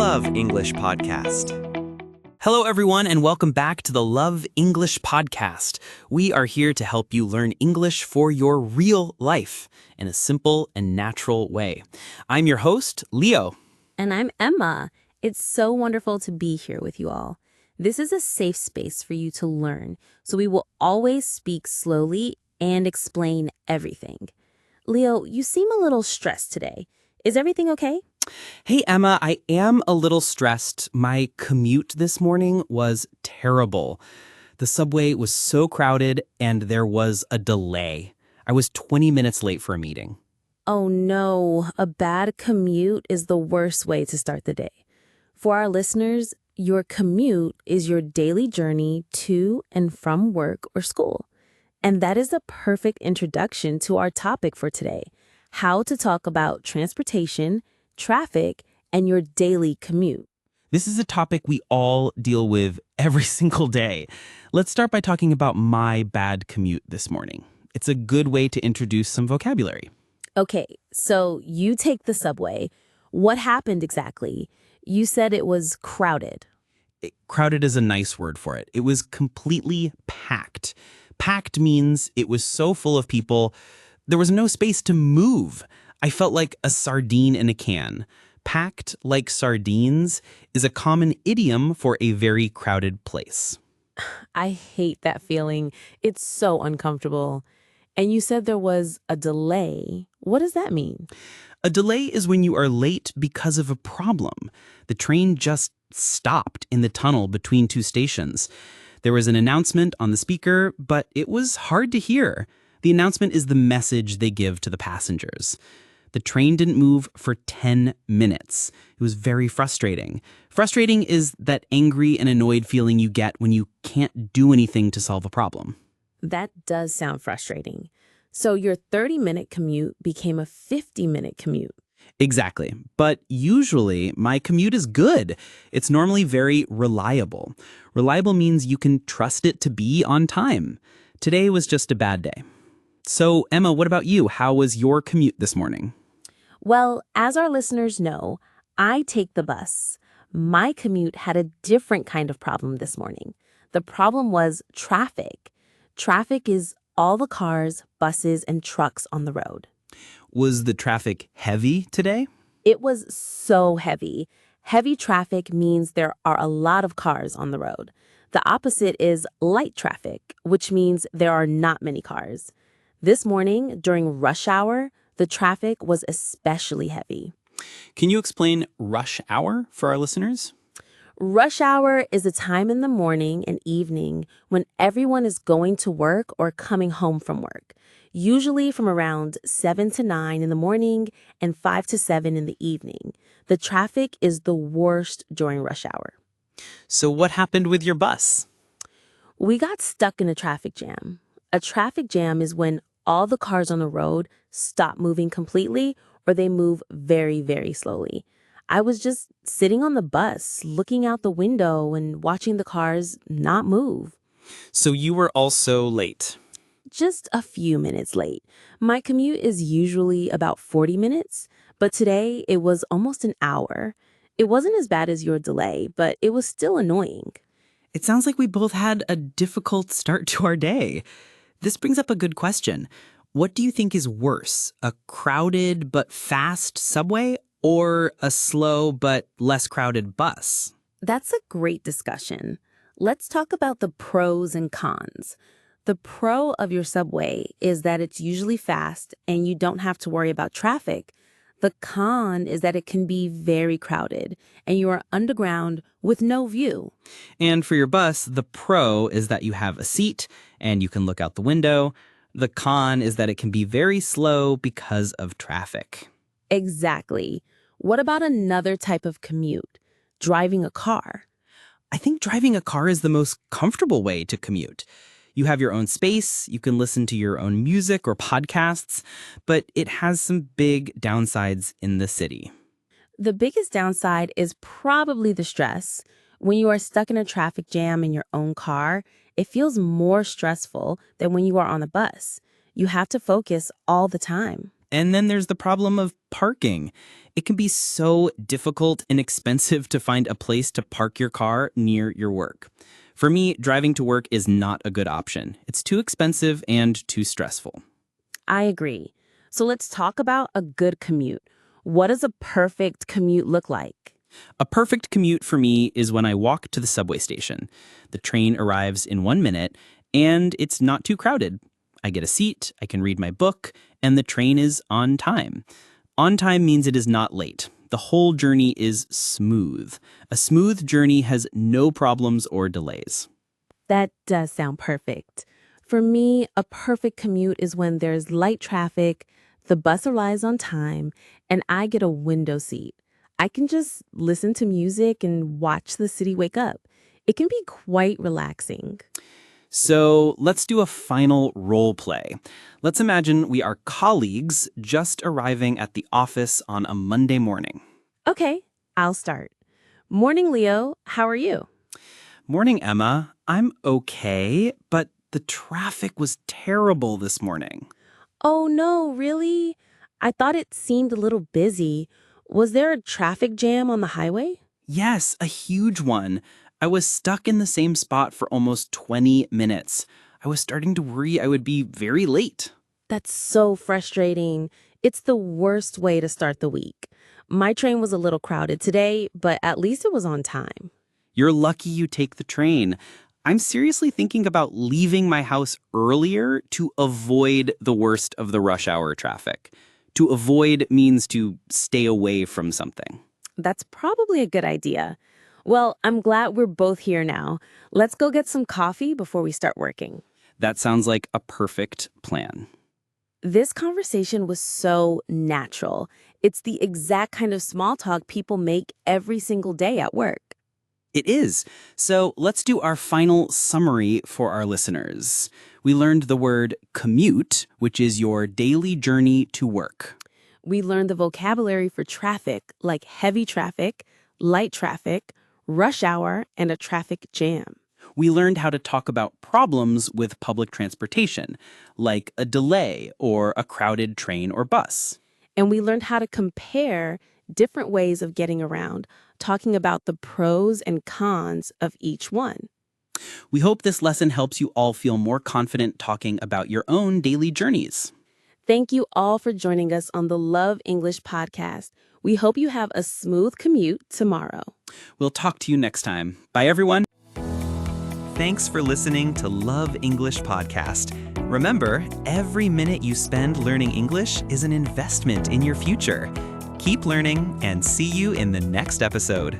Love English Podcast. Hello, everyone, and welcome back to the Love English Podcast. We are here to help you learn English for your real life in a simple and natural way. I'm your host, Leo. And I'm Emma. It's so wonderful to be here with you all. This is a safe space for you to learn, so we will always speak slowly and explain everything. Leo, you seem a little stressed today. Is everything okay? Hey, Emma, I am a little stressed. My commute this morning was terrible. The subway was so crowded and there was a delay. I was 20 minutes late for a meeting. Oh no, a bad commute is the worst way to start the day. For our listeners, your commute is your daily journey to and from work or school. And that is a perfect introduction to our topic for today, how to talk about transportation, traffic, and your daily commute. This is a topic we all deal with every single day. Let's start by talking about my bad commute this morning. It's a good way to introduce some vocabulary. Okay, so you take the subway. What happened exactly? You said it was crowded. Crowded is a nice word for it. It was completely packed. Packed means it was so full of people, there was no space to move. I felt like a sardine in a can. Packed like sardines is a common idiom for a very crowded place. I hate that feeling. It's so uncomfortable. And you said there was a delay. What does that mean? A delay is when you are late because of a problem. The train just stopped in the tunnel between two stations. There was an announcement on the speaker, but it was hard to hear. The announcement is the message they give to the passengers. The train didn't move for 10 minutes. It was very frustrating. Frustrating is that angry and annoyed feeling you get when you can't do anything to solve a problem. That does sound frustrating. So your 30-minute commute became a 50-minute commute. Exactly. But usually my commute is good. It's normally very reliable. Reliable means you can trust it to be on time. Today was just a bad day. So, Emma, what about you? How was your commute this morning? Well, as our listeners know, I take the bus. My commute had a different kind of problem this morning. The problem was traffic. Traffic is all the cars, buses, and trucks on the road. Was the traffic heavy today? It was so heavy. Heavy traffic means there are a lot of cars on the road. The opposite is light traffic, which means there are not many cars. This morning, during rush hour, the traffic was especially heavy. Can you explain rush hour for our listeners? Rush hour is a time in the morning and evening when everyone is going to work or coming home from work, usually from around 7 to 9 in the morning and 5 to 7 in the evening. The traffic is the worst during rush hour. So what happened with your bus? We got stuck in a traffic jam. A traffic jam is when all the cars on the road stop moving completely or they move very, very slowly. I was just sitting on the bus, looking out the window and watching the cars not move. So you were also late. Just a few minutes late. My commute is usually about 40 minutes, but today it was almost an hour. It wasn't as bad as your delay, but it was still annoying. It sounds like we both had a difficult start to our day. This brings up a good question. What do you think is worse, a crowded but fast subway or a slow but less crowded bus? That's a great discussion. Let's talk about the pros and cons. The pro of your subway is that it's usually fast and you don't have to worry about traffic. The con is that it can be very crowded and you are underground with no view. And for your bus, the pro is that you have a seat and you can look out the window. The con is that it can be very slow because of traffic. Exactly. What about another type of commute? Driving a car. I think driving a car is the most comfortable way to commute. You have your own space, you can listen to your own music or podcasts, but it has some big downsides in the city. The biggest downside is probably the stress. When you are stuck in a traffic jam in your own car, it feels more stressful than when you are on the bus. You have to focus all the time. And then there's the problem of parking. It can be so difficult and expensive to find a place to park your car near your work. For me, driving to work is not a good option. It's too expensive and too stressful. I agree. So let's talk about a good commute. What does a perfect commute look like? A perfect commute for me is when I walk to the subway station. The train arrives in 1 minute, and it's not too crowded. I get a seat, I can read my book, and the train is on time. On time means it is not late. The whole journey is smooth. A smooth journey has no problems or delays. That does sound perfect. For me, a perfect commute is when there's light traffic, the bus arrives on time, and I get a window seat. I can just listen to music and watch the city wake up. It can be quite relaxing. So let's do a final role play. Let's imagine we are colleagues just arriving at the office on a Monday morning. Okay, I'll start. Morning, Leo. How are you? Morning, Emma. I'm okay, but the traffic was terrible this morning. Oh, no, really? I thought it seemed a little busy. Was there a traffic jam on the highway? Yes, a huge one. I was stuck in the same spot for almost 20 minutes. I was starting to worry I would be very late. That's so frustrating. It's the worst way to start the week. My train was a little crowded today, but at least it was on time. You're lucky you take the train. I'm seriously thinking about leaving my house earlier to avoid the worst of the rush hour traffic. To avoid means to stay away from something. That's probably a good idea. Well, I'm glad we're both here now. Let's go get some coffee before we start working. That sounds like a perfect plan. This conversation was so natural. It's the exact kind of small talk people make every single day at work. It is. So let's do our final summary for our listeners. We learned the word commute, which is your daily journey to work. We learned the vocabulary for traffic, like heavy traffic, light traffic, rush hour, and a traffic jam. We learned how to talk about problems with public transportation, like a delay or a crowded train or bus. And we learned how to compare different ways of getting around, talking about the pros and cons of each one. We hope this lesson helps you all feel more confident talking about your own daily journeys. Thank you all for joining us on the Love English podcast. We hope you have a smooth commute tomorrow. We'll talk to you next time. Bye, everyone. Thanks for listening to Love English Podcast. Remember, every minute you spend learning English is an investment in your future. Keep learning and see you in the next episode.